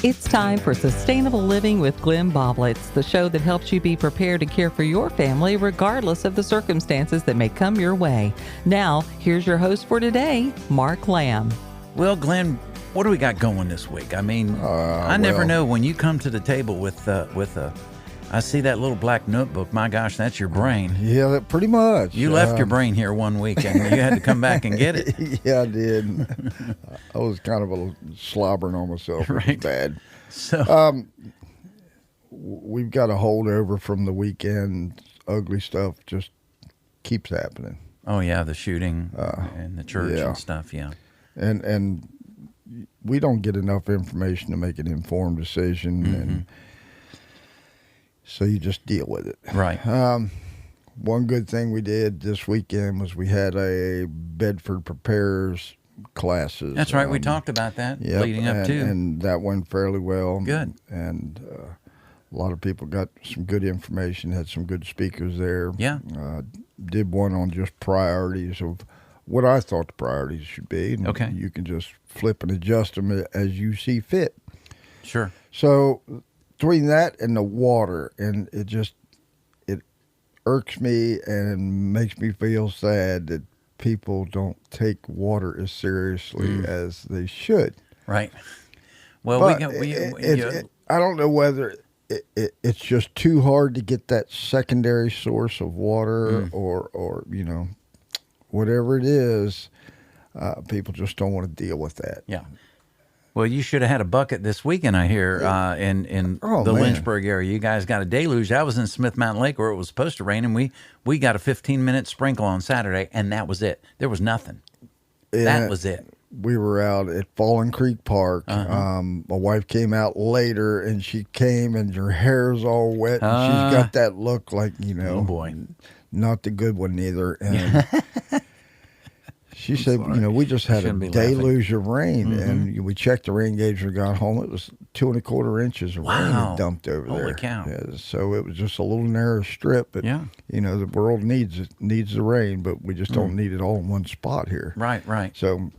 It's time for Sustainable Living with Glenn Boblitz, the show that helps you be prepared to care for your family regardless of the circumstances that may come your way. Now, here's your host for today, Mark Lamb. Well, Glenn, what do we got going this week? I mean, I never know when you come to the table with I see that little black notebook. My gosh, that's your brain. Yeah, pretty much. You left your brain here one week and you had to come back and get it. Yeah, I did. I was kind of a slobbering on myself. Right. It was bad. So, we've got a holdover from the weekend. Ugly stuff just keeps happening. Oh, yeah, the shooting and the church and stuff, yeah. And we don't get enough information to make an informed decision, and so you just deal with it. Right. One good thing we did this weekend was we had a Bedford Preparers classes. That's right. We talked about that leading up to. And that went fairly well. Good. And a lot of people got some good information, had some good speakers there. Yeah. Did one on just priorities of what I thought the priorities should be. And okay. You can just flip and adjust them as you see fit. Sure. So between that and the water, and it irks me and makes me feel sad that people don't take water as seriously as they should. Right. Well, but I don't know whether it's just too hard to get that secondary source of water or whatever it is. People just don't want to deal with that. Yeah. Well, you should have had a bucket this weekend, I hear, in the Lynchburg area. You guys got a deluge. I was in Smith Mountain Lake where it was supposed to rain, and we got a 15-minute sprinkle on Saturday, and that was it. There was nothing. That was it. We were out at Fallen Creek Park. My wife came out later, and she came, and her hair's all wet, and she's got that look like, oh boy, not the good one either. And she said, we just had a deluge of rain, and we checked the rain gauge when we got home. It was 2.25 inches of rain that dumped over there. Holy cow. Yeah, so it was just a little narrow strip. But, the world needs the rain, but we just don't need it all in one spot here. Right. So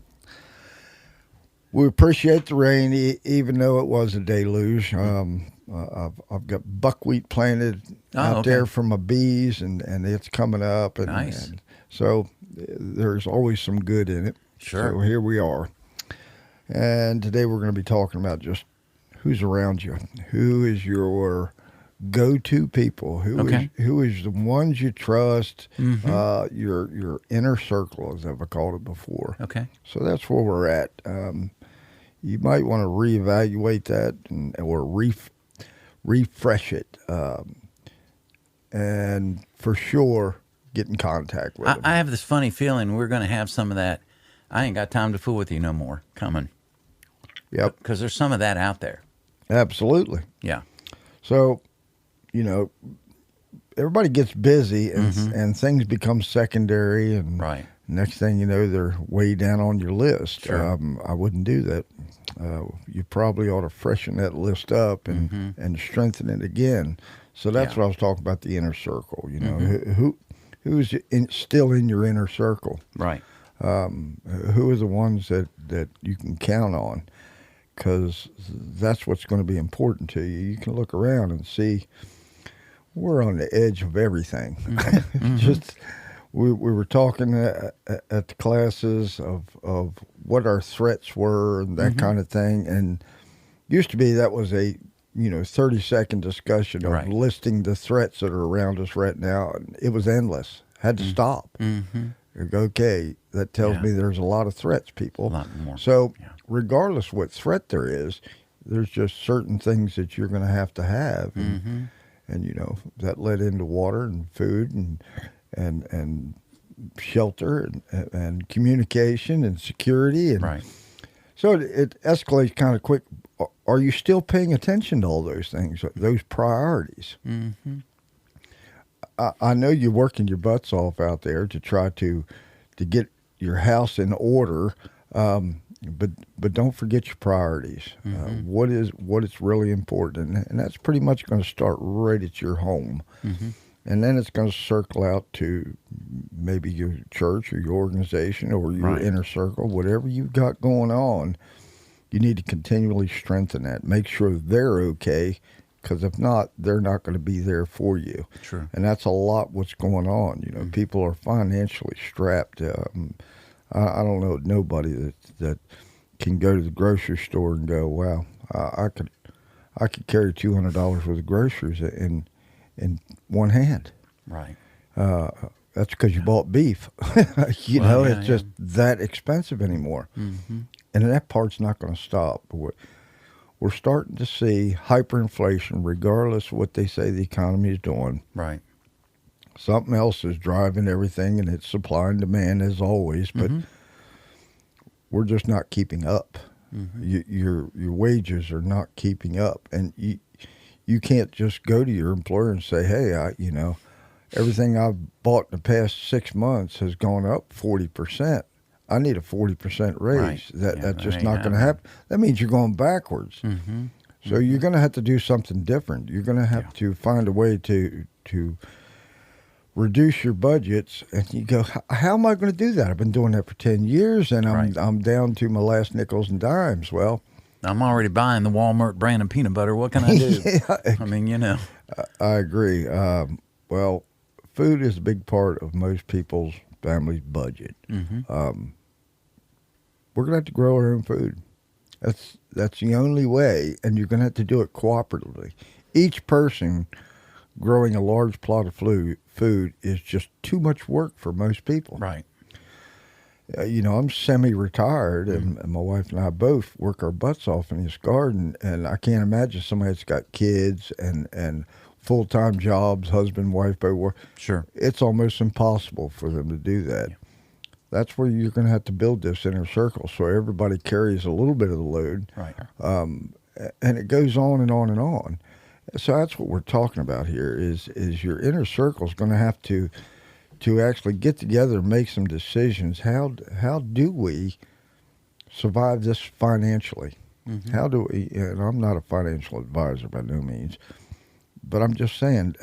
we appreciate the rain, even though it was a deluge. I've got buckwheat planted out there for my bees, and it's coming up. And, nice. And so there's always some good in it. Sure. So here we are. And today we're going to be talking about just who's around you. Who is your go-to people? Who is the ones you trust? Your inner circle, as I've called it before. Okay. So that's where we're at. You might want to reevaluate that or refresh it. And for sure, get in contact with them. I have this funny feeling we're going to have some of that. I ain't got time to fool with you no more coming. Yep. Because there's some of that out there. Absolutely. Yeah. So, everybody gets busy and things become secondary. And next thing you know, they're way down on your list. Sure. I wouldn't do that. You probably ought to freshen that list up and strengthen it again. So that's what I was talking about, the inner circle. Who's still in your inner circle? Right. Who are the ones that you can count on? Because that's what's going to be important to you. You can look around and see we're on the edge of everything. Just we were talking at the classes of what our threats were and that kind of thing. And used to be that was a 30-second discussion of listing the threats that are around us right now. It was endless. Had to stop. Okay, that tells me there's a lot of threats, people. A lot more. So regardless what threat there is, there's just certain things that you're going to have. And that led into water and food and shelter and communication and security. And so it escalates kind of quick. Are you still paying attention to all those things, those priorities? I know you're working your butts off out there to try to get your house in order, but don't forget your priorities. What is really important, and that's pretty much going to start right at your home, and then it's going to circle out to maybe your church or your organization or your inner circle, whatever you've got going on. you need to continually strengthen that. Make sure they're okay, because if not, they're not going to be there for you. Sure. And that's a lot what's going on. You know, people are financially strapped. I don't know nobody that can go to the grocery store and go, wow, I could carry $200 worth of groceries in one hand. Right. That's because you bought beef. It's just that expensive anymore. Mm-hmm. And that part's not going to stop. We're starting to see hyperinflation, regardless of what they say the economy is doing. Right. Something else is driving everything, and it's supply and demand as always, but we're just not keeping up. Mm-hmm. Your wages are not keeping up, and you can't just go to your employer and say, hey, everything I've bought in the past 6 months has gone up 40%. I need a 40% raise. Right. That's just not going to happen. That means you're going backwards. Mm-hmm. So you're going to have to do something different. You're going to have to find a way to reduce your budgets. And you go, how am I going to do that? I've been doing that for 10 years, and I'm down to my last nickels and dimes. Well, I'm already buying the Walmart brand of peanut butter. What can I do? I mean, I agree. Well, food is a big part of most people's family's budget. Mm-hmm. We're going to have to grow our own food. That's the only way, and you're going to have to do it cooperatively. Each person growing a large plot of food is just too much work for most people. Right. I'm semi-retired, and my wife and I both work our butts off in this garden, and I can't imagine somebody that's got kids and full-time jobs, husband, wife, both work. Sure. It's almost impossible for them to do that. Yeah. That's where you're going to have to build this inner circle so everybody carries a little bit of the load. Right. And it goes on and on and on. So that's what we're talking about here is your inner circle is going to have to actually get together and make some decisions. How do we survive this financially? Mm-hmm. How do we, and I'm not a financial advisor by no means, but I'm just saying,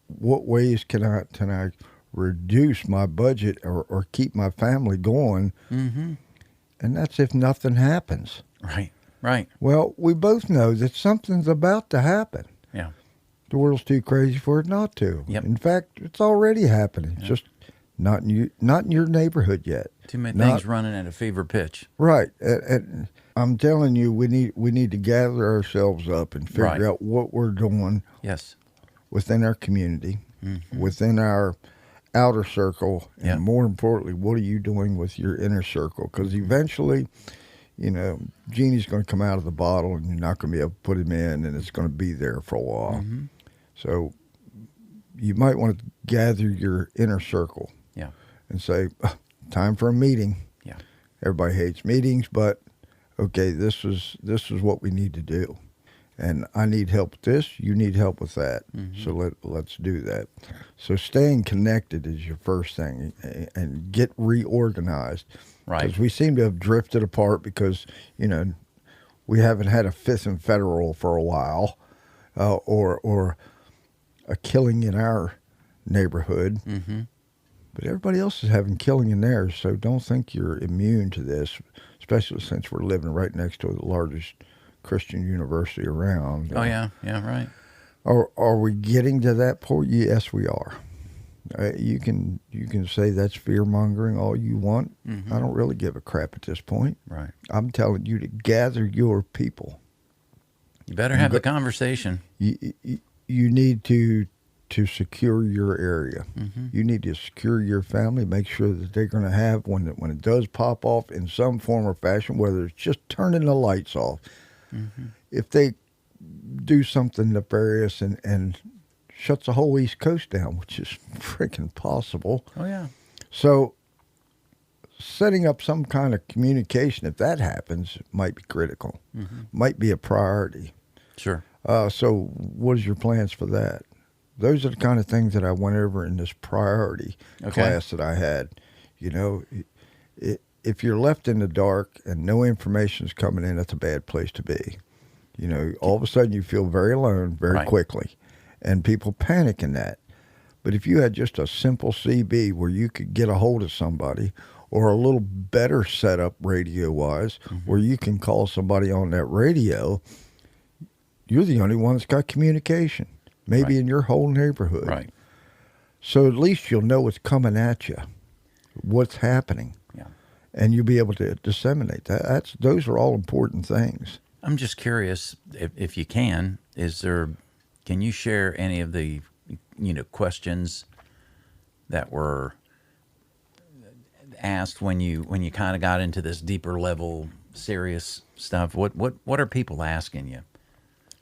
what ways can I reduce my budget or keep my family going? Mm-hmm. And that's if nothing happens. Right. Well, we both know that something's about to happen. Yeah. The world's too crazy for it not to. Yep. In fact, it's already happening. It's just not in your neighborhood yet. Too many things running at a fever pitch. Right. And I'm telling you, we need to gather ourselves up and figure out what we're doing. Yes. Within our community, within our outer circle, and more importantly, what are you doing with your inner circle? Because eventually, genie's going to come out of the bottle, and you're not going to be able to put him in, and it's going to be there for a while. Mm-hmm. So you might want to gather your inner circle and say, time for a meeting. Yeah. Everybody hates meetings, but okay, this is what we need to do. And I need help with this, you need help with that. Mm-hmm. So let's do that. So staying connected is your first thing, and get reorganized. Right. Because we seem to have drifted apart because, we haven't had a Fifth and Federal for a while, or a killing in our neighborhood. Mm-hmm. But everybody else is having killing in theirs, so don't think you're immune to this, especially since we're living right next to the largest Christian university around. Oh, yeah, right. Are we getting to that point? Yes, we are. You can say that's fear-mongering all you want. Mm-hmm. I don't really give a crap at this point. Right. I'm telling you to gather your people. You better have the conversation. You need to secure your area. Mm-hmm. You need to secure your family, make sure that they're going to have, when it does pop off in some form or fashion, whether it's just turning the lights off, if they do something nefarious and shuts the whole East Coast down, which is freaking possible. Oh, yeah. So setting up some kind of communication, if that happens, might be critical, might be a priority. Sure. So what is your plans for that? Those are the kind of things that I went over in this priority class that I had. If you're left in the dark and no information is coming in, that's a bad place to be. All of a sudden you feel very alone very quickly, and people panic in that. But if you had just a simple CB where you could get a hold of somebody, or a little better setup radio-wise, where you can call somebody on that radio. You're the only one that's got communication, maybe in your whole neighborhood. Right. So at least you'll know what's coming at you, what's happening, and you'll be able to disseminate that. Those are all important things. I'm just curious if you can. Can you share any of the questions that were asked when you kind of got into this deeper level serious stuff? What are people asking you?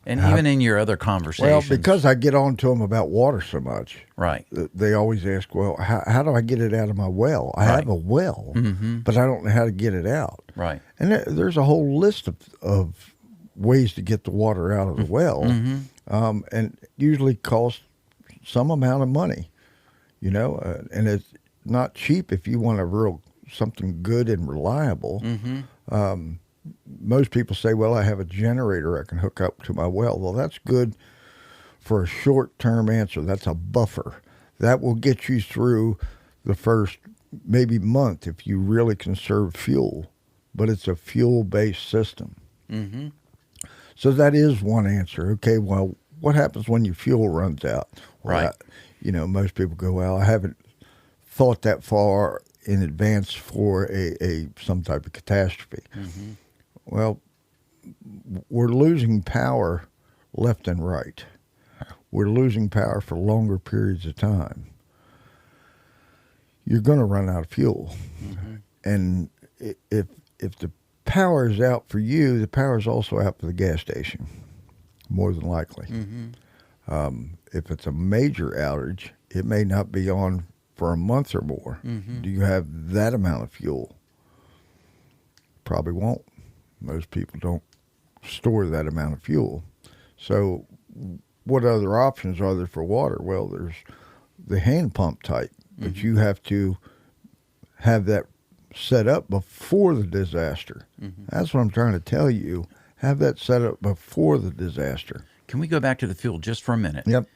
And even in your other conversations. Well, because I get on to them about water so much. Right. They always ask, well, how do I get it out of my well? I have a well, but I don't know how to get it out. Right. And there's a whole list of ways to get the water out of the well, and usually costs some amount of money, and it's not cheap if you want something good and reliable. Most people say, well, I have a generator I can hook up to my well. Well, that's good for a short-term answer. That's a buffer. That will get you through the first maybe month if you really conserve fuel, but it's a fuel-based system. So that is one answer. Okay, well, what happens when your fuel runs out? Well, most people go, well, I haven't thought that far in advance for some type of catastrophe. Well, we're losing power left and right. We're losing power for longer periods of time. You're going to run out of fuel. And if the power is out for you, the power is also out for the gas station, more than likely. If it's a major outage, it may not be on for a month or more. Do you have that amount of fuel? Probably won't. Most people don't store that amount of fuel. So what other options are there for water? Well, there's the hand pump type, but you have to have that set up before the disaster. That's what I'm trying to tell you. Have that set up before the disaster. Can we go back to the fuel just for a minute? Yep.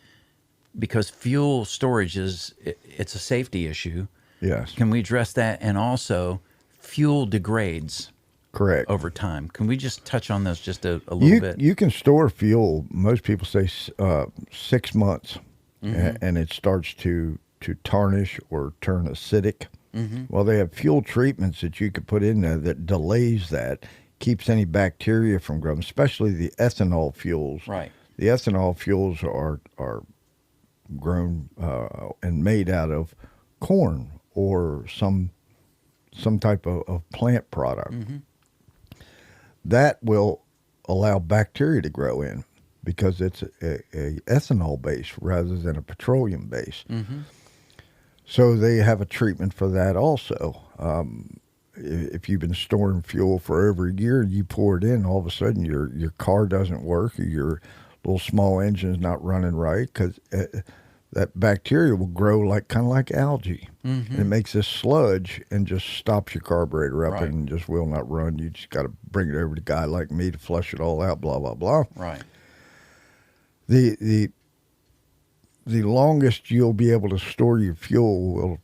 Because fuel storage it's a safety issue. Yes. Can we address that? And also, fuel degrades. Correct. Over time. Can we just touch on those just a little bit? You can store fuel, most people say 6 months, and it starts to tarnish or turn acidic. Well, they have fuel treatments that you could put in there that delays that, keeps any bacteria from growing, especially the ethanol fuels. Right. The ethanol fuels are grown and made out of corn or some type of plant product. That will allow bacteria to grow in because it's a ethanol base rather than a petroleum base. So they have a treatment for that also. If you've been storing fuel for over a year and you pour it in, all of a sudden your car doesn't work or your little small engine's not running right because that bacteria will grow kind of like algae. And it makes this sludge and just stops your carburetor up and just will not run. You just got to bring it over to a guy like me to flush it all out, blah, blah, blah. Right. The longest you'll be able to store your fuel will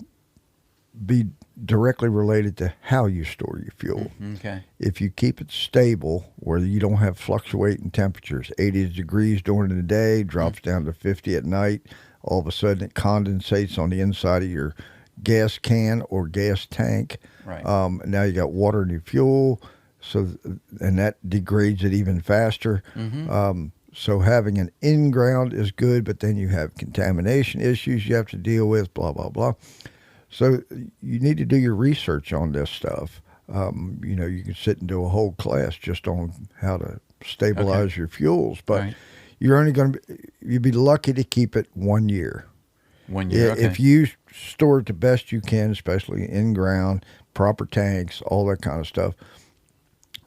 be directly related to how you store your fuel. Okay. If you keep it stable, where you don't have fluctuating temperatures, 80 degrees during the day, drops down to 50 at night, all of a sudden it condensates on the inside of your gas can or gas tank. Right. Now you got water in your fuel, and that degrades it even faster. So having an in-ground is good, but then you have contamination issues you have to deal with, blah, blah, blah. So you need to do your research on this stuff. You can sit and do a whole class just on how to stabilize your fuels, but you're only going to you'd be lucky to keep it 1 year. 1 year, okay. If you store it the best you can, especially in-ground, proper tanks, all that kind of stuff,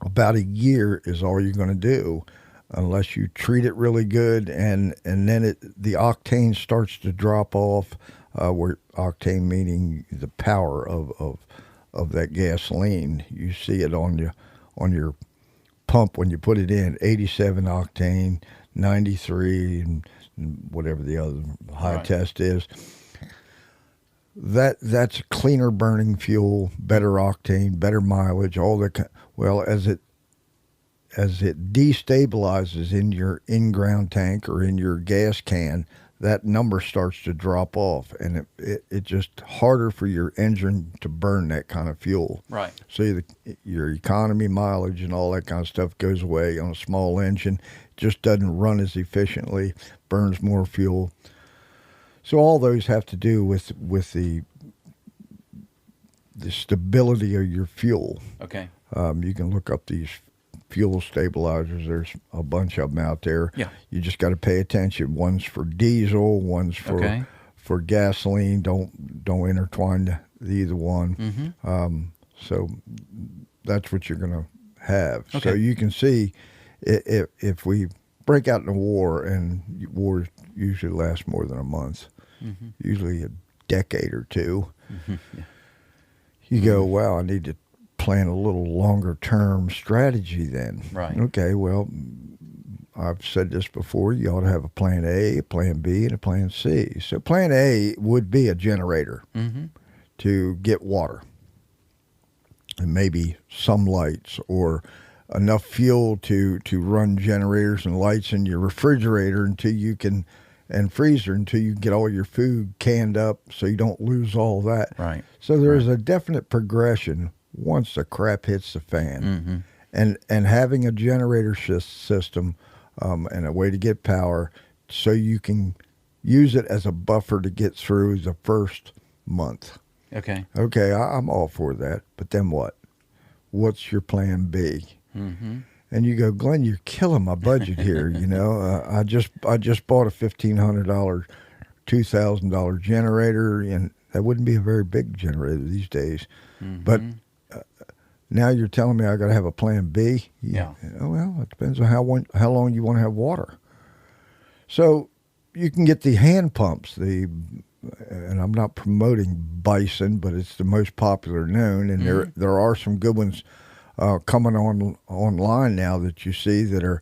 about a year is all you're going to do unless you treat it really good, and then the octane starts to drop off, where octane meaning the power of that gasoline. You see it on your pump when you put it in, 87 octane, 93, and whatever the other high test is. that's cleaner burning fuel, better octane, better mileage, all that. Well, as it destabilizes in your in-ground tank or in your gas can, that number starts to drop off, and it just harder for your engine to burn that kind of fuel. Right. So your economy, mileage, and all that kind of stuff goes away on a small engine. Just doesn't run as efficiently, burns more fuel. So all those have to do with the stability of your fuel. Okay. You can look up these fuel stabilizers. There's a bunch of them out there. Yeah. You just got to pay attention. One's for diesel, one's for gasoline. Don't intertwine either one. Mm-hmm. So that's what you're going to have. Okay. So you can see if we break out in a war, and wars usually last more than a month, usually a decade or two, you go, wow, I need to plan a little longer term strategy then. Right. Okay, well, I've said this before, you ought to have a plan A, a plan B, and a plan C. So plan A would be a generator to get water and maybe some lights, or enough fuel to run generators and lights in your refrigerator and freezer until you get all your food canned up so you don't lose all that. Right. So there's a definite progression once the crap hits the fan. And having a generator system and a way to get power so you can use it as a buffer to get through the first month. Okay. Okay, I'm all for that. But then what? What's your plan B? And you go, Glenn, you're killing my budget here. You know, I just bought a $1,500, $2,000 generator, and that wouldn't be a very big generator these days. But now you're telling me I got to have a plan B. Yeah. Well, it depends on how long you want to have water. So you can get the hand pumps. And I'm not promoting Bison, but it's the most popular known, and there are some good ones coming online now that you see that are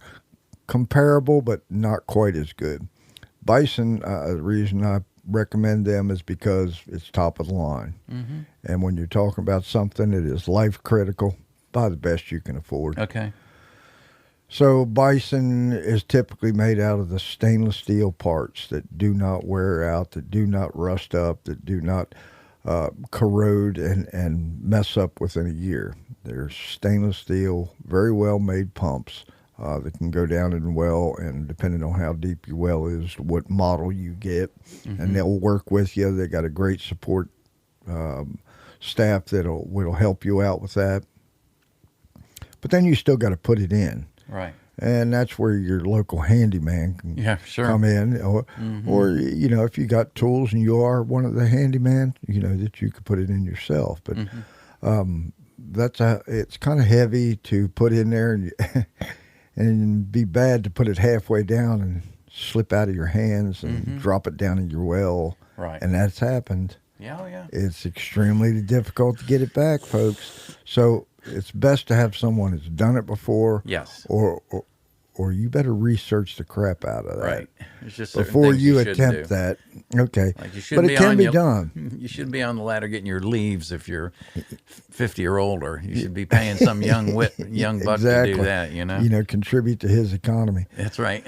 comparable but not quite as good. Bison, the reason I recommend them is because it's top of the line. And when you're talking about something that is life critical, buy the best you can afford. Okay. So Bison is typically made out of the stainless steel parts that do not wear out, that do not rust up, that do not corrode and mess up within a year. They're stainless steel, very well made pumps that can go down in well, and depending on how deep your well is, what model you get, and they'll work with you. They got a great support staff that'll help you out with that. But then you still got to put it in. Right. And that's where your local handyman can come in. Or, you know, if you got tools and you are one of the handyman, you know, that you could put it in yourself. But it's kind of heavy to put in there, and be bad to put it halfway down and slip out of your hands and drop it down in your well. Right. And that's happened. Yeah. It's extremely difficult to get it back, folks. So it's best to have someone that's done it before. Yes. Or you better research the crap out of that. Right. It's just before you attempt that. Okay. Like but it can be done. You shouldn't be on the ladder getting your leaves if you're 50 or older. You should be paying some young buck to do that, you know? You know, contribute to his economy. That's right.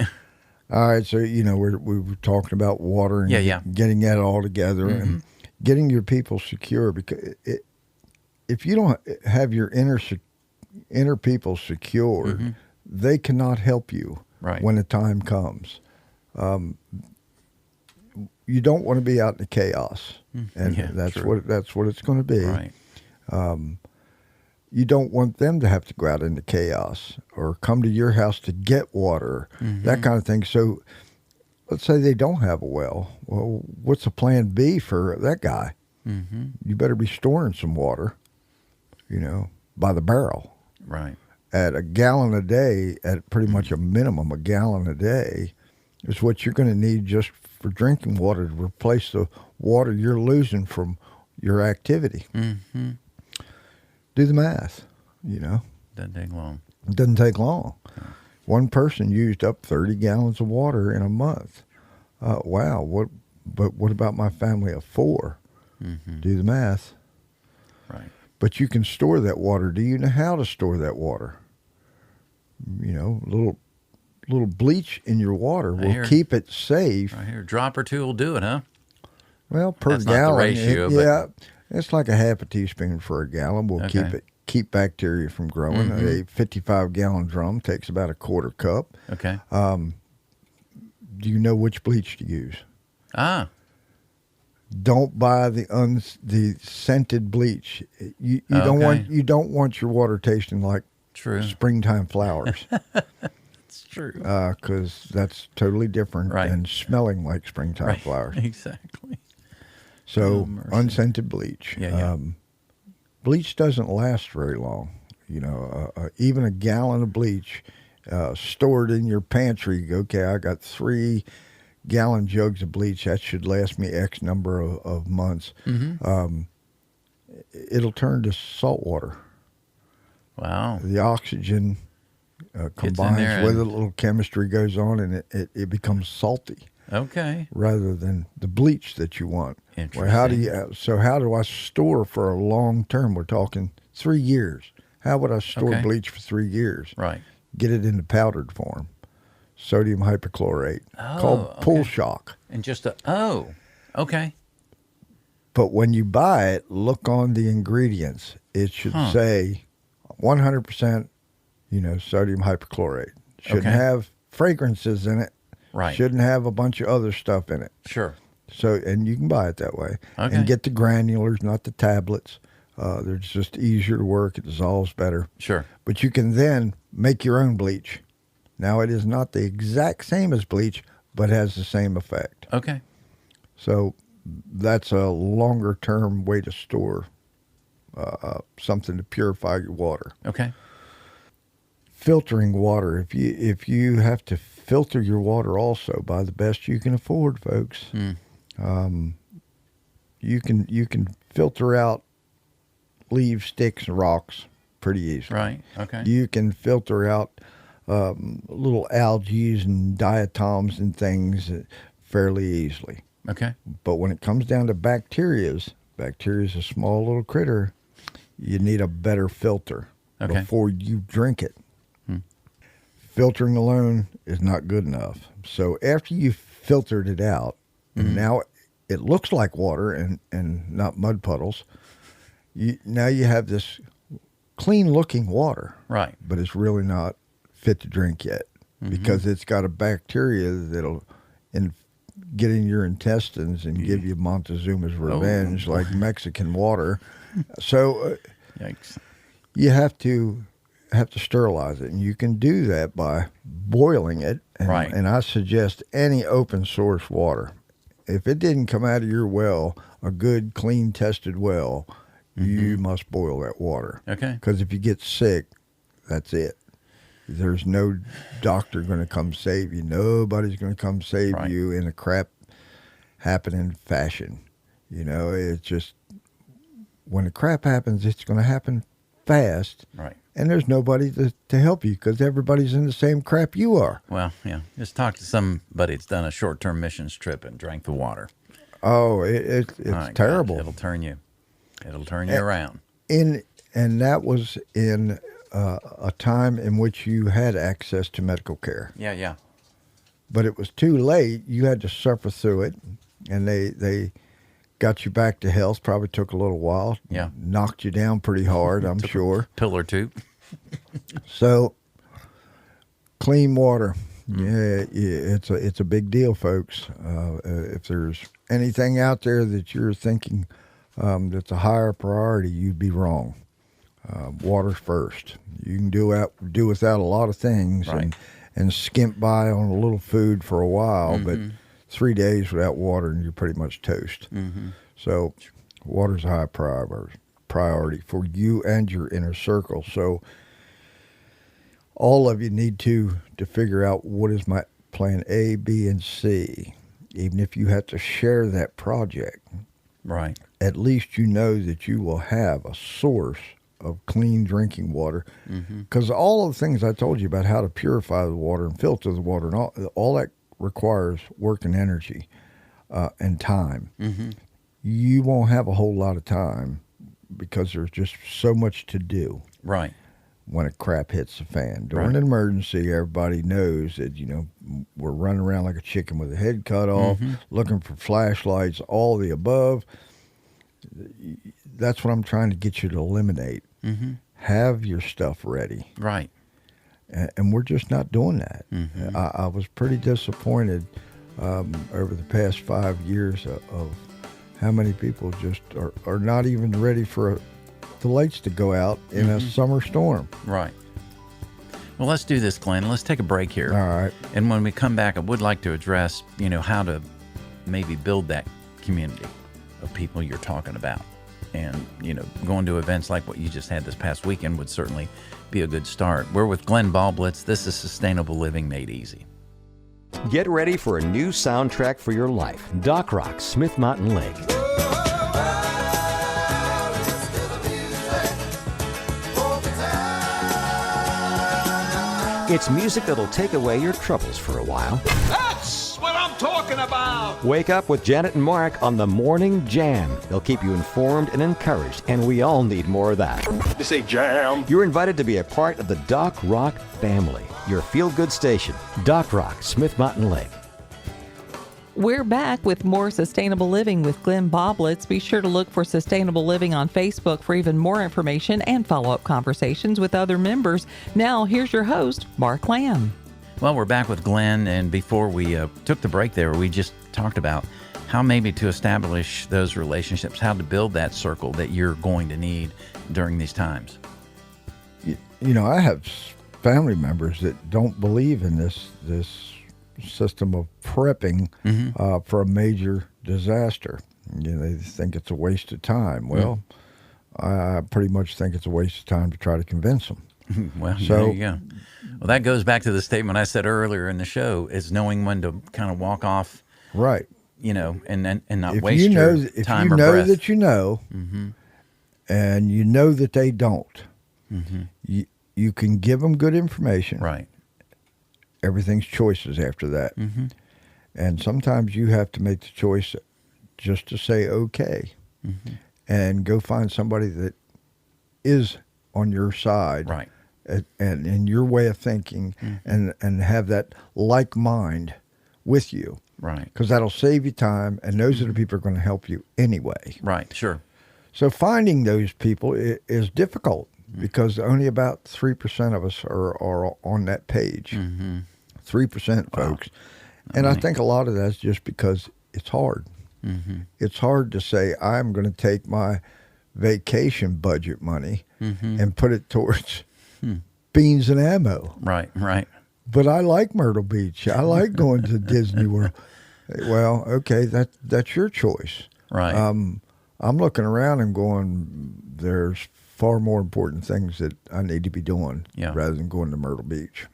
All right. So, you know, we were talking about water and getting that all together and getting your people secure, because if you don't have your inner people secured, they cannot help you when the time comes. You don't want to be out in the chaos, and that's what it's going to be. Right. You don't want them to have to go out into chaos or come to your house to get water, that kind of thing. So let's say they don't have a well. Well, what's the plan B for that guy? You better be storing some water, you know, by the barrel. Right. At a gallon a day, at pretty much a minimum, a gallon a day is what you're going to need just for drinking water to replace the water you're losing from your activity. Do the math, you know. Doesn't take long. It doesn't take long. One person used up 30 gallons of water in a month. Wow. But what about my family of 4? Do the math. Right. But you can store that water. Do you know how to store that water? You know, little bleach in your water will keep it safe. I hear a drop or two will do it, huh? Well, per That's gallon, not the ratio, yeah, it's like a half a teaspoon for a gallon. Will keep bacteria from growing. A 55-gallon drum takes about a quarter cup. Okay. Do you know which bleach to use? Don't buy the scented bleach. You don't want your water tasting like springtime flowers. It's true. Because that's totally different than smelling like springtime flowers. Exactly. So unscented bleach. Yeah. Bleach doesn't last very long. You know, even a gallon of bleach stored in your pantry. Okay, I got 3-gallon jugs of bleach. That should last me X number of months. It'll turn to salt water. Wow. The oxygen combines with it. A little chemistry goes on, and it becomes salty. Okay. Rather than the bleach that you want. Interesting. Well, how do I store for a long term? We're talking 3 years. How would I store bleach for 3 years? Right. Get it in the powdered form. Sodium hypochlorite. Called Pool Shock. And okay. But when you buy it, look on the ingredients. It should say 100%, sodium hypochlorite. Shouldn't have fragrances in it. Right. Shouldn't have a bunch of other stuff in it. Sure. So, and you can buy it that way. Okay. And get the granulars, not the tablets. They're just easier to work. It dissolves better. Sure. But you can then make your own bleach. Now, it is not the exact same as bleach, but has the same effect. Okay. So that's a longer-term way to store something to purify your water. Okay. Filtering water. If you have to filter your water also, buy the best you can afford, folks. You can filter out leaves, sticks, and rocks pretty easily. Right. Okay. You can filter out little algae and diatoms and things fairly easily. Okay. But when it comes down to bacteria's a small little critter. You need a better filter before you drink it. Filtering alone is not good enough. So after you've filtered it out, and now it looks like water and not mud puddles, now you have this clean-looking water. Right. But it's really not fit to drink yet because it's got a bacteria that'll get in your intestines and give you Montezuma's revenge like Mexican water. So yikes. You have to sterilize it, and you can do that by boiling it. And I suggest any open source water. If it didn't come out of your well, a good, clean, tested well, you must boil that water. Okay. Because if you get sick, that's it. There's no doctor going to come save you. Nobody's going to come save you in a crap happening fashion. It's just, when the crap happens, it's going to happen fast. Right. And there's nobody to help you because everybody's in the same crap you are. Well, yeah. Just talk to somebody that's done a short-term missions trip and drank the water. Oh, it's terrible. God, it'll turn you around. And that was in a time in which you had access to medical care. Yeah. But it was too late. You had to suffer through it, and they got you back to health. Probably took a little while. Yeah. Knocked you down pretty hard, I'm sure. A pill or two. So, clean water. Yeah, it's a big deal, folks. If there's anything out there that you're thinking that's a higher priority, you'd be wrong. Water's first. You can do without a lot of things and skimp by on a little food for a while, but 3 days without water and you're pretty much toast. So water's a high priority for you and your inner circle. So all of you need to figure out what is my plan A, B, and C. Even if you have to share that project, right? At least you know that you will have a source of clean drinking water. Because all of the things I told you about how to purify the water and filter the water and all that requires work and energy and time. you won't have a whole lot of time because there's just so much to do. Right. When a crap hits the fan. During Right. an emergency, everybody knows that, we're running around like a chicken with a head cut off, looking for flashlights, all the above. That's what I'm trying to get you to eliminate. Have your stuff ready. Right. And we're just not doing that. I was pretty disappointed over the past 5 years of how many people just are not even ready for the lights to go out in a summer storm. Right. Well, let's do this, Glenn. Let's take a break here. All right. And when we come back, I would like to address, how to maybe build that community of people you're talking about. And, going to events like what you just had this past weekend would certainly be a good start. We're with Glenn Baublitz. This is Sustainable Living Made Easy. Get ready for a new soundtrack for your life. Doc Rock, Smith Mountain Lake. It's music that'll take away your troubles for a while. That's what I'm talking about! Wake up with Janet and Mark on the Morning Jam. They'll keep you informed and encouraged, and we all need more of that. You say jam? You're invited to be a part of the Doc Rock family, your feel-good station. Doc Rock, Smith Mountain Lake. We're back with more Sustainable Living with Glenn Baublitz. Be sure to look for Sustainable Living on Facebook for even more information and follow-up conversations with other members. Now, here's your host, Mark Lamb. Well, we're back with Glenn, and before we took the break there, we just talked about how maybe to establish those relationships, how to build that circle that you're going to need during these times. I have family members that don't believe in this system of prepping for a major disaster. They think it's a waste of time. Well, I pretty much think it's a waste of time to try to convince them. Well, there you go. Well, that goes back to the statement I said earlier in the show, is knowing when to kind of walk off, right? And not if waste your time or breath. If you know that you know, and you know that they don't, you can give them good information. Right. Everything's choices after that. And sometimes you have to make the choice just to say okay and go find somebody that is on your side. Right. And in your way of thinking and have that like mind with you. Right. Because that'll save you time, and those are the people who are going to help you anyway. Right, sure. So finding those people is difficult. Because only about 3% of us are on that page. 3%, folks. And I think a lot of that's just because it's hard. It's hard to say, I'm going to take my vacation budget money and put it towards beans and ammo. Right. But I like Myrtle Beach. I like going to Disney World. Well, okay, that's your choice. Right. I'm looking around and going, there's far more important things that I need to be doing rather than going to Myrtle Beach.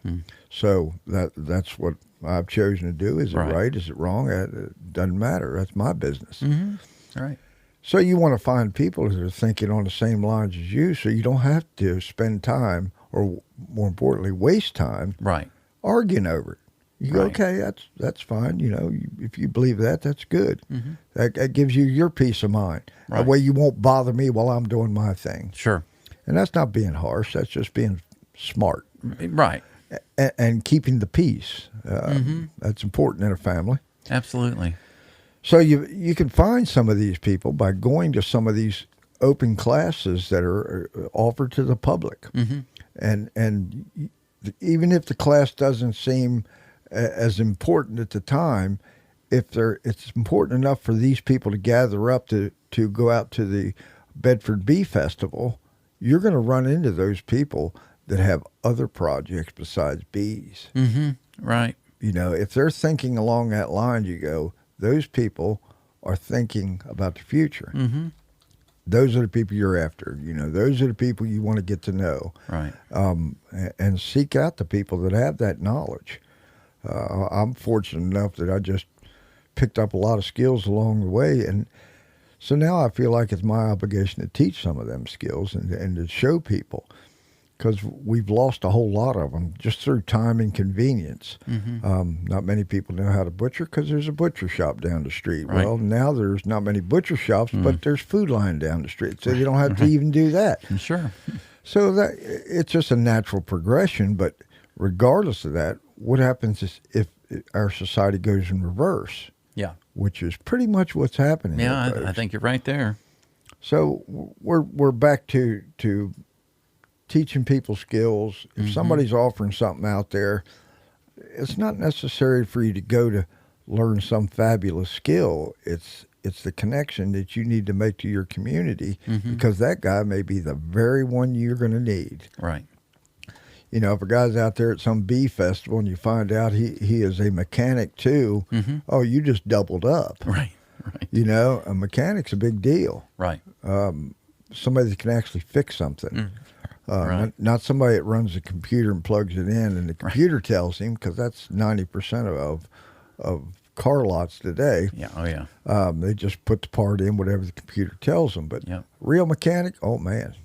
So that's what I've chosen to do. Is it right? Is it wrong? It doesn't matter. That's my business. Right. So you want to find people that are thinking on the same lines as you, so you don't have to spend time, or more importantly, waste time arguing over it. You go, okay, that's fine. If you believe that, that's good. That gives you your peace of mind. That way you won't bother me while I'm doing my thing. Sure. And that's not being harsh. That's just being smart. Right. And keeping the peace. That's important in a family. Absolutely. So you can find some of these people by going to some of these open classes that are offered to the public. And even if the class doesn't seem as important at the time, it's important enough for these people to gather up to go out to the Bedford Bee Festival, you're going to run into those people that have other projects besides bees. Right. If they're thinking along that line, you go, those people are thinking about the future. Those are the people you're after. Those are the people you want to get to know. Right. And seek out the people that have that knowledge. I'm fortunate enough that I just picked up a lot of skills along the way. And so now I feel like it's my obligation to teach some of them skills and to show people. because we've lost a whole lot of them just through time and convenience. Not many people know how to butcher because there's a butcher shop down the street. Right. Well, now there's not many butcher shops, but there's Food Line down the street, so you don't have to even do that. Sure. So that it's just a natural progression. But regardless of that, what happens is if our society goes in reverse, Yeah. which is pretty much what's happening. Yeah, here, I folks. think you're right there. So we're back to teaching people skills. If somebody's offering something out there, it's not necessary for you to go to learn some fabulous skill. It's the connection that you need to make to your community because that guy may be the very one you're going to need. Right. You know, if a guy's out there at some bee festival and you find out he is a mechanic too, oh, you just doubled up. Right. Right. You know, a mechanic's a big deal. Right. Somebody that can actually fix something. Right. Not somebody that runs the computer and plugs it in and the computer tells him, because that's 90% of car lots today. Yeah. Oh, yeah. They just put the part in, whatever the computer tells them. But Yep. real mechanic, oh man,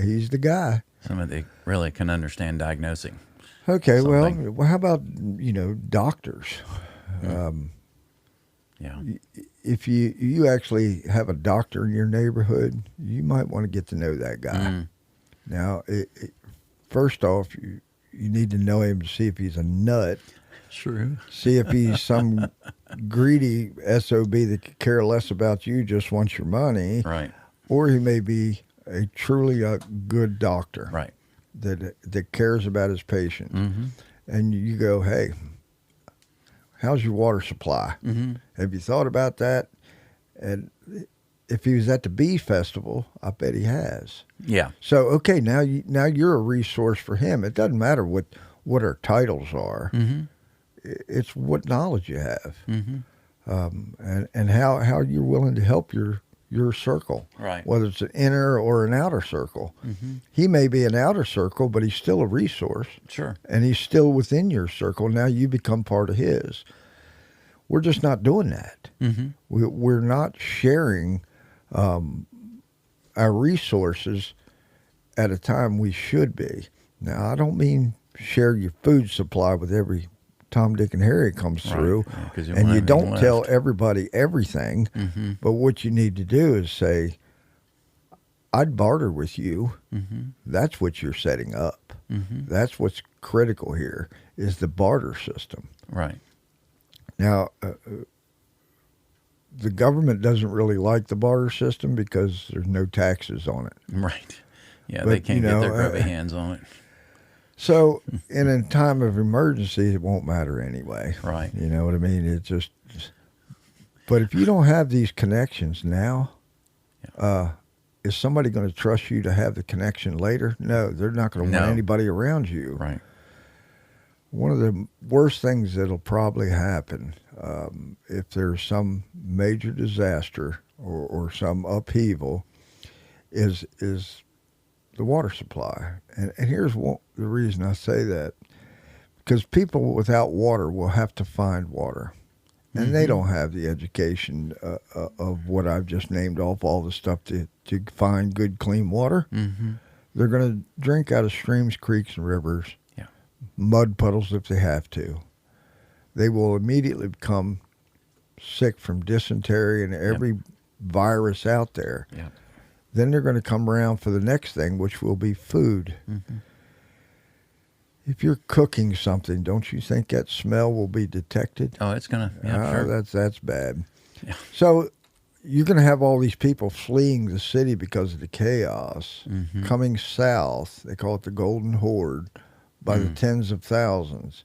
he's the guy. Somebody really can understand diagnosing. Okay, something. well, how about, doctors? Yeah. If you actually have a doctor in your neighborhood, you might want to get to know that guy. Now, first off, you need to know him to see if he's a nut. True. See if he's some greedy SOB that could care less about you, just wants your money. Right. Or he may be a truly good doctor. Right. That cares about his patient. And you go, hey, how's your water supply? Have you thought about that? And if he was at the bee festival, I bet he has. Yeah. So, okay, now you're a resource for him. It doesn't matter what our titles are. It's what knowledge you have, and how you're willing to help your circle, Right. whether it's an inner or an outer circle. He may be an outer circle, but he's still a resource. Sure. And he's still within your circle. Now you become part of his. We're just not doing that. We're not sharing our resources at a time we should be. Now, I don't mean share your food supply with every Tom, Dick, and Harry comes through, Yeah, 'cause you and won't you have don't anything tell left. everybody everything. But what you need to do is say, I'd barter with you. That's what you're setting up. That's what's critical here is the barter system. Right. Now, the government doesn't really like the barter system because there's no taxes on it. Right. Yeah, But, they can't you get know, their grubby hands on it. So, in a time of emergency, it won't matter anyway. Right. You know what I mean? It just. But if you don't have these connections now, is somebody going to trust you to have the connection later? No, they're not going to want anybody around you. Right. One of the worst things that'll probably happen if there's some major disaster or some upheaval is the water supply. And here's the reason I say that. Because people without water will have to find water. And they don't have the education of what I've just named off, all the stuff to find good, clean water. They're going to drink out of streams, creeks, and rivers, mud puddles if they have to. They will immediately become sick from dysentery and every virus out there. Then they're going to come around for the next thing, which will be food. If you're cooking something, don't you think that smell will be detected? Oh, it's going to, sure. That's bad. Yeah. So you're going to have all these people fleeing the city because of the chaos, coming south. They call it the Golden Horde, by the tens of thousands,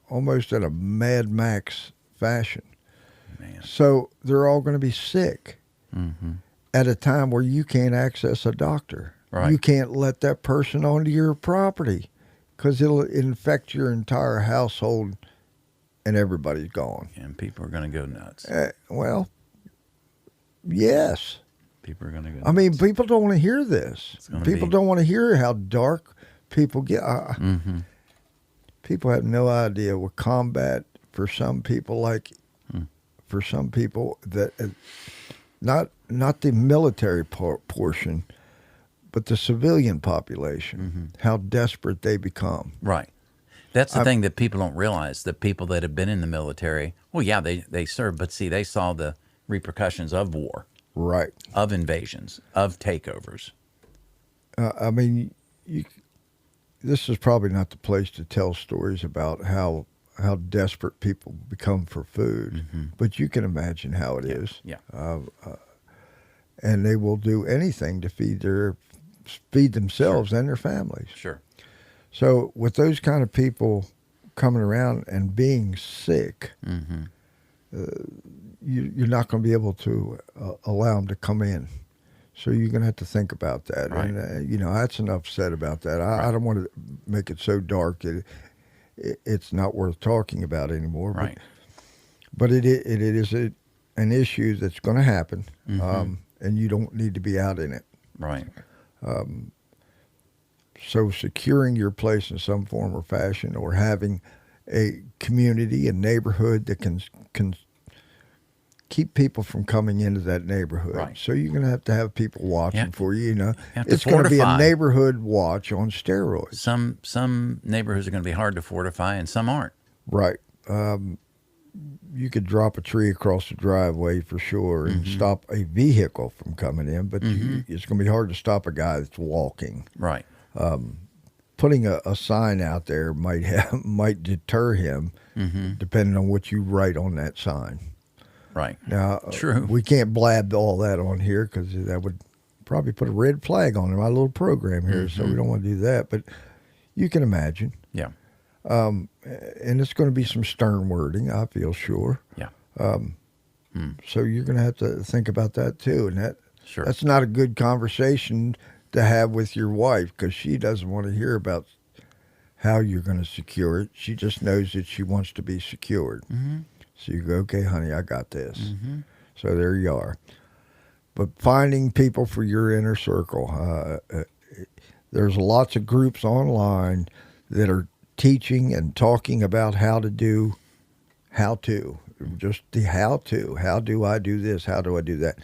almost in a Mad Max fashion. Man. So they're all going to be sick at a time where you can't access a doctor. Right. You can't let that person onto your property because it'll infect your entire household and everybody's gone. And people are going to go nuts. Well, yes. People are going to go nuts. I mean, people don't want to hear this. People be- don't want to hear how dark people get. People have no idea what combat for some people, for some people that not the military portion, but the civilian population, how desperate they become. Right. That's the thing that people don't realize. The people that have been in the military, well, yeah, they served, but see, they saw the repercussions of war, Right. of invasions, of takeovers. I mean, this is probably not the place to tell stories about how desperate people become for food, but you can imagine how it is. Yeah. And they will do anything to feed themselves and their families. Sure. So with those kind of people coming around and being sick, you're not going to be able to allow them to come in. So you're going to have to think about that. Right. And, that's enough said about that. I don't want to make it so dark it's not worth talking about anymore. Right. But it is an issue that's going to happen, and you don't need to be out in it. Right. So securing your place in some form or fashion, or having a community, a neighborhood that can keep people from coming into that neighborhood. Right. So you're going to have people watching for you. have to It's going to be a fortify. neighborhood watch on steroids. Some neighborhoods are going to be hard to fortify, and some aren't. Right. You could drop a tree across the driveway for sure and stop a vehicle from coming in, but it's going to be hard to stop a guy that's walking. Right. Putting a sign out there might deter him, depending on what you write on that sign. Right. Now, True. we can't blab all that on here because that would probably put a red flag on my little program here, so we don't want to do that. But you can imagine. Yeah. And it's going to be some stern wording, I feel sure. Yeah. So you're going to have to think about that too. And Sure. that's not a good conversation to have with your wife, because she doesn't want to hear about how you're going to secure it. She just knows that she wants to be secured. So you go, okay, honey, I got this. So there you are. But finding people for your inner circle, there's lots of groups online that are teaching and talking about how to, just the how to. How do I do this? How do I do that?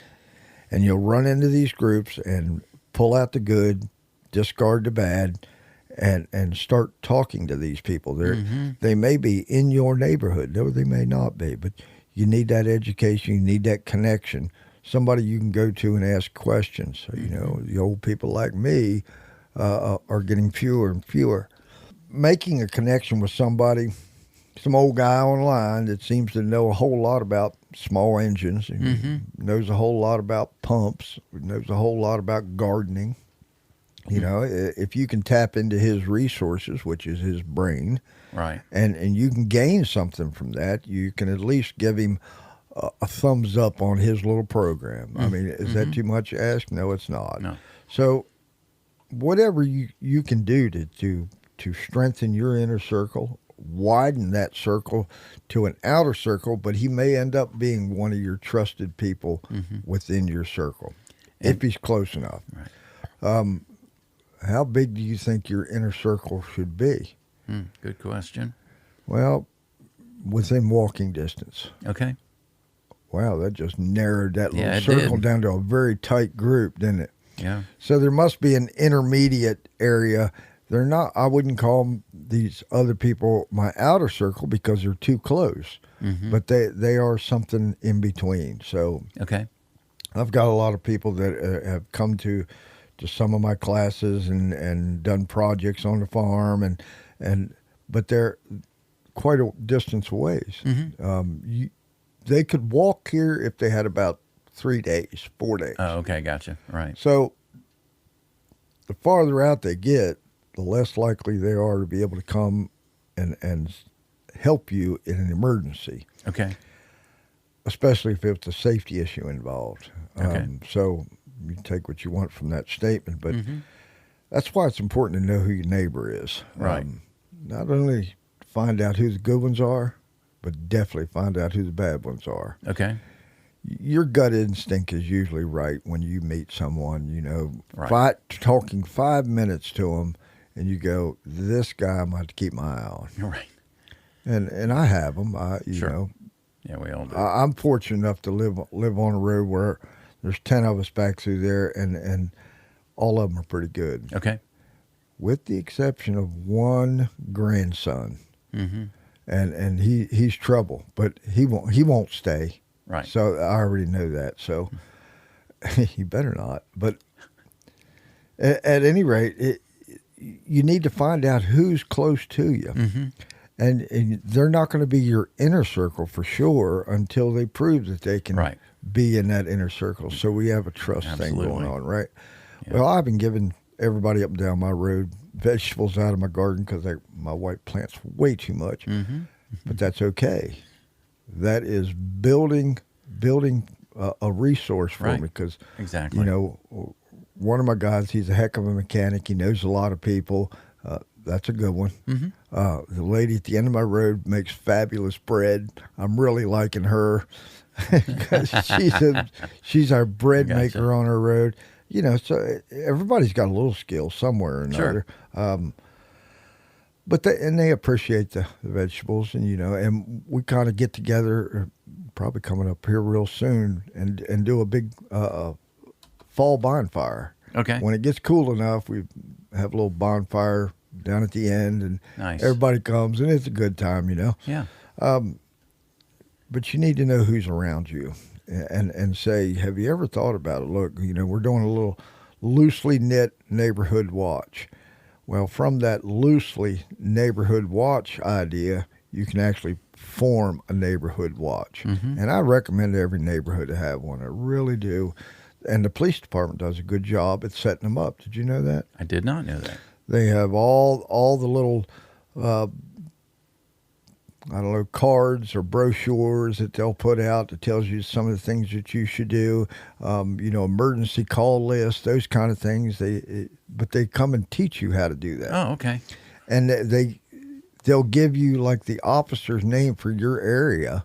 And you'll run into these groups and pull out the good, discard the bad, and start talking to these people. They may be in your neighborhood, or they may not be, but you need that education, you need that connection, somebody you can go to and ask questions. So, the old people like me are getting fewer and fewer. Making a connection with somebody, some old guy online that seems to know a whole lot about small engines, knows a whole lot about pumps, knows a whole lot about gardening. If you can tap into his resources, which is his brain, Right. and you can gain something from that, you can at least give him a thumbs up on his little program. I mean, is that too much to ask? No, it's not. No. So whatever you can do to strengthen your inner circle, widen that circle to an outer circle, but he may end up being one of your trusted people within your circle, if he's close enough. Right. How big do you think your inner circle should be? Good question. Well, within walking distance. Okay. Wow, that just narrowed that little Yeah, it circle did. down to a very tight group, didn't it? Yeah. So there must be an intermediate area. They're not, I wouldn't call these other people my outer circle because they're too close, but they are something in between. So Okay. I've got a lot of people that have come to some of my classes and done projects on the farm, but they're quite a distance away. They could walk here if they had about 3 days, 4 days. Oh, okay. Gotcha. Right. So the farther out they get, the less likely they are to be able to come and help you in an emergency, Okay. especially if it's a safety issue involved. Okay. So you take what you want from that statement, but that's why it's important to know who your neighbor is. Right. Not only find out who the good ones are, but definitely find out who the bad ones are. Okay. Your gut instinct is usually right when you meet someone, Right. talking 5 minutes to them, and you go, this guy I'm going to have to keep my eye on. Right. And I have them. Sure. Yeah, we all do. I'm fortunate enough to live on a road where there's 10 of us back through there, and all of them are pretty good. Okay. With the exception of one grandson. Mm-hmm. And he's trouble, but he won't stay. Right. So I already know that. So he better not. But at any rate, you need to find out who's close to you. Mm-hmm. And they're not going to be your inner circle for sure until they prove that they can be in that inner circle. So we have a trust thing going on, right? Yeah. Well, I've been giving everybody up and down my road vegetables out of my garden because my wife plants way too much. Mm-hmm. But that's okay. That is building a resource for me because, exactly. You know, one of my guys, he's a heck of a mechanic. He knows a lot of people. That's a good one. Mm-hmm. The lady at the end of my road makes fabulous bread. I'm really liking her because she's our bread maker on our road. You know, so everybody's got a little skill somewhere or another. Sure. But they appreciate the vegetables, and you know, and we kind of get together, probably coming up here real soon, and do a big fall bonfire. Okay. When it gets cool enough, we have a little bonfire down at the end, and everybody comes, and it's a good time, you know. Yeah. But you need to know who's around you. And say, have you ever thought about it? Look, you know, we're doing a little loosely knit neighborhood watch. Well, from that loosely neighborhood watch idea, you can actually form a neighborhood watch. Mm-hmm. And I recommend every neighborhood to have one. I really do. And the police department does a good job at setting them up. Did you know that? I did not know that. They have all the little cards or brochures that they'll put out that tells you some of the things that you should do, you know, emergency call lists, those kind of things. But they come and teach you how to do that. Oh, okay. And they'll give you like the officer's name for your area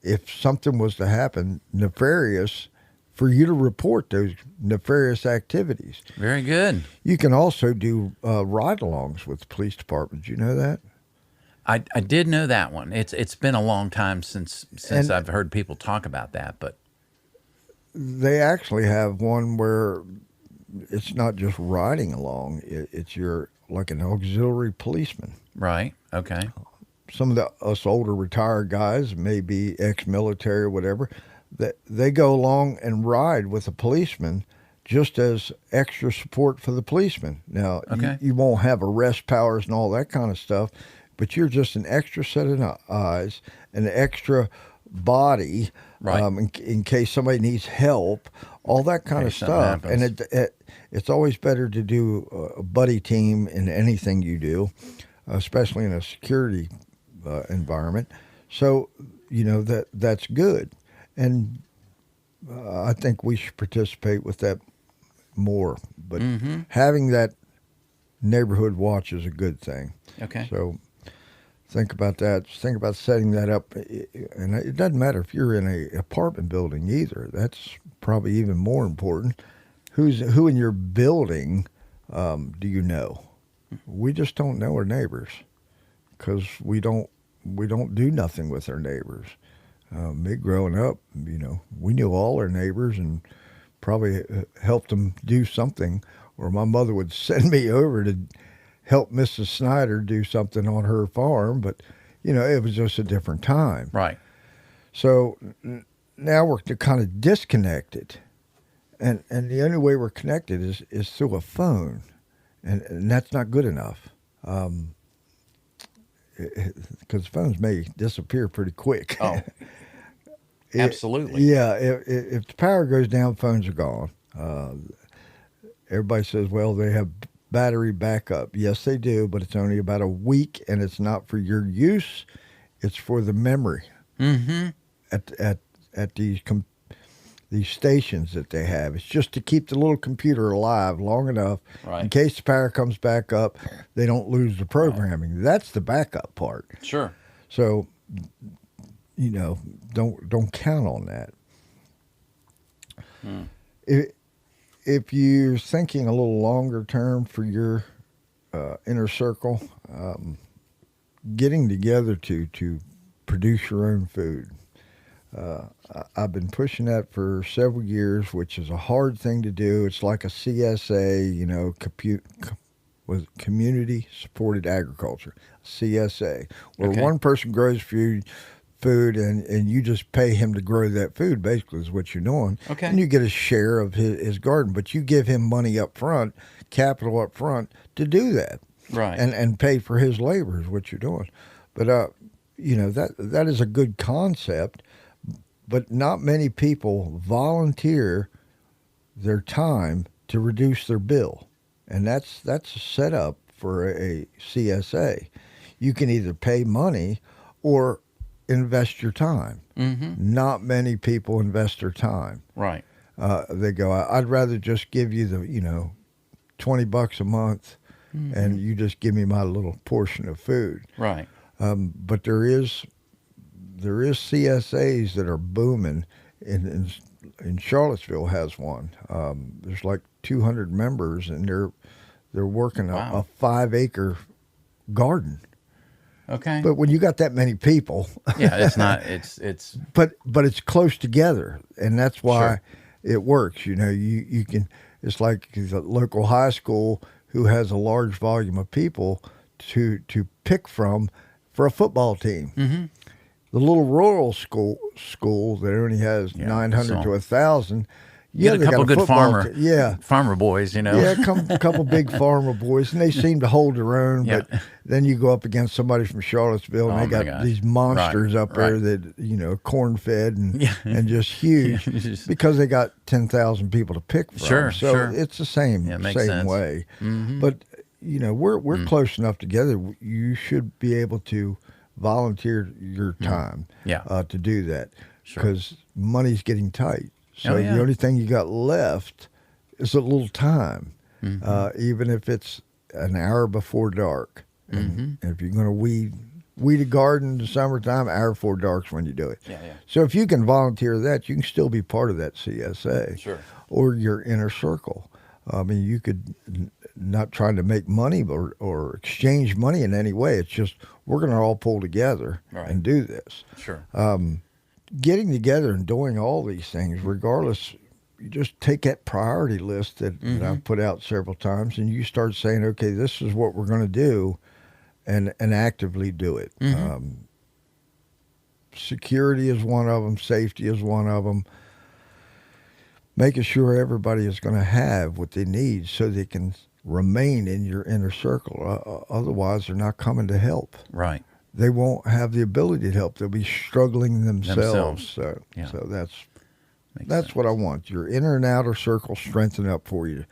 if something was to happen nefarious, for you to report those nefarious activities. Very good. You can also do ride-alongs with the police department. Did you know that? I did know that one. It's been a long time since I've heard people talk about that, but they actually have one where it's not just riding along; it's your like an auxiliary policeman. Right. Okay. Some of us older retired guys, maybe ex-military or whatever, that they go along and ride with a policeman just as extra support for the policeman. Now, you won't have arrest powers and all that kind of stuff. But you're just an extra set of eyes, an extra body, in case somebody needs help, all that kind of stuff. And it's always better to do a buddy team in anything you do, especially in a security environment. So, you know, that's good. And I think we should participate with that more. But having that neighborhood watch is a good thing. Okay. So think about that. Think about setting that up. And it doesn't matter if you're in an apartment building either. That's probably even more important. Who in your building do you know? We just don't know our neighbors because we don't do nothing with our neighbors. Me growing up, you know, we knew all our neighbors and probably helped them do something. Or my mother would send me over to help Mrs. Snyder do something on her farm, but, you know, it was just a different time. Right. So now we're kind of disconnected, and the only way we're connected is through a phone, and that's not good enough, because phones may disappear pretty quick. Oh, absolutely. Yeah, if the power goes down, phones are gone. Everybody says, well, they have battery backup. Yes, they do, but it's only about a week, and it's not for your use. It's for the memory at these stations that they have. It's just to keep the little computer alive long enough in case the power comes back up, they don't lose the programming. Right. That's the backup part. Sure. So, you know, don't count on that. If you're thinking a little longer term for your inner circle, getting together to produce your own food. I've been pushing that for several years, which is a hard thing to do. It's like a CSA, you know, with community supported agriculture, CSA, where one person grows food and you just pay him to grow that food, basically is what you're doing. Okay. And you get a share of his garden, but you give him money up front, capital up front to do that. Right. And pay for his labor is what you're doing. But, you know, that is a good concept, but not many people volunteer their time to reduce their bill. And that's a setup for a CSA. You can either pay money or invest your time. Mm-hmm. Not many people invest their time. Right. They go, I'd rather just give you the, you know, $20 a month, and you just give me my little portion of food. Right. But there is CSAs that are booming. In Charlottesville has one. There's like 200 members, and they're working a 5-acre garden. Okay. But when you got that many people, yeah, it's not. It's. But it's close together, and that's why it works. You know, you can. It's like the local high school who has a large volume of people to pick from for a football team. Mm-hmm. The little rural school that only has 900 to 1,000. Yeah, get a couple good farmer boys, you know. Yeah, a couple big farmer boys, and they seem to hold their own. Yeah. But then you go up against somebody from Charlottesville, and they got these monsters up there that, you know, corn-fed and just huge because they got 10,000 people to pick from. So it's the same way. Mm-hmm. But, you know, we're close enough together. You should be able to volunteer your time to do that because money's getting tight. So the only thing you got left is a little time, even if it's an hour before dark. And if you're going to weed a garden in the summertime, hour before dark's when you do it. So if you can volunteer that, you can still be part of that CSA or your inner circle. I mean, you could not trying to make money or exchange money in any way. It's just we're going to all pull together and do this. Getting together and doing all these things, regardless, you just take that priority list that I've put out several times, and you start saying, okay, this is what we're going to do, and actively do it. Security is one of them. Safety is one of them. Making sure everybody is going to have what they need so they can remain in your inner circle. Otherwise, they're not coming to help. Right. They won't have the ability to help. They'll be struggling themselves. So that's what I want. Your inner and outer circle strengthen up for you.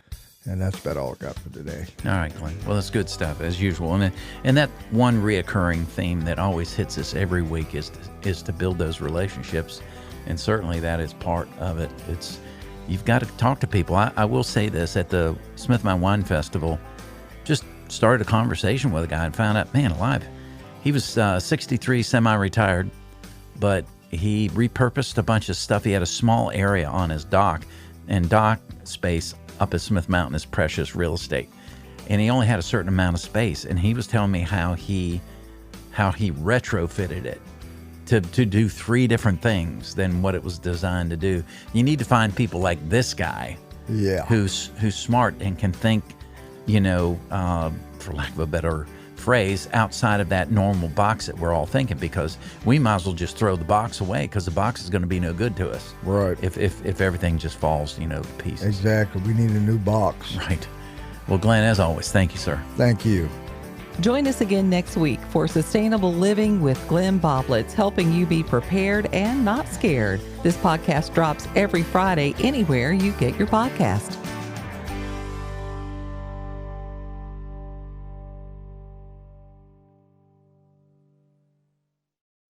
And that's about all I got for today. All right, Glenn. Well, that's good stuff, as usual. And that one reoccurring theme that always hits us every week is to build those relationships. And certainly that is part of it. You've got to talk to people. I will say this, at the Smith Mountain Wine Festival, just started a conversation with a guy and found out, man alive, he was 63, semi-retired, but he repurposed a bunch of stuff. He had a small area on his dock, and dock space up at Smith Mountain is precious real estate. And he only had a certain amount of space, and he was telling me how he retrofitted it to do 3 different things than what it was designed to do. You need to find people like this guy, who's smart and can think, you know, for lack of a better phrase, outside of that normal box that we're all thinking, because we might as well just throw the box away because the box is going to be no good to us. Right. If everything just falls, you know, to pieces. Exactly. We need a new box. Right. Well, Glenn, as always, thank you, sir. Thank you. Join us again next week for Sustainable Living with Glenn Boblitz, helping you be prepared and not scared. This podcast drops every Friday anywhere you get your podcast.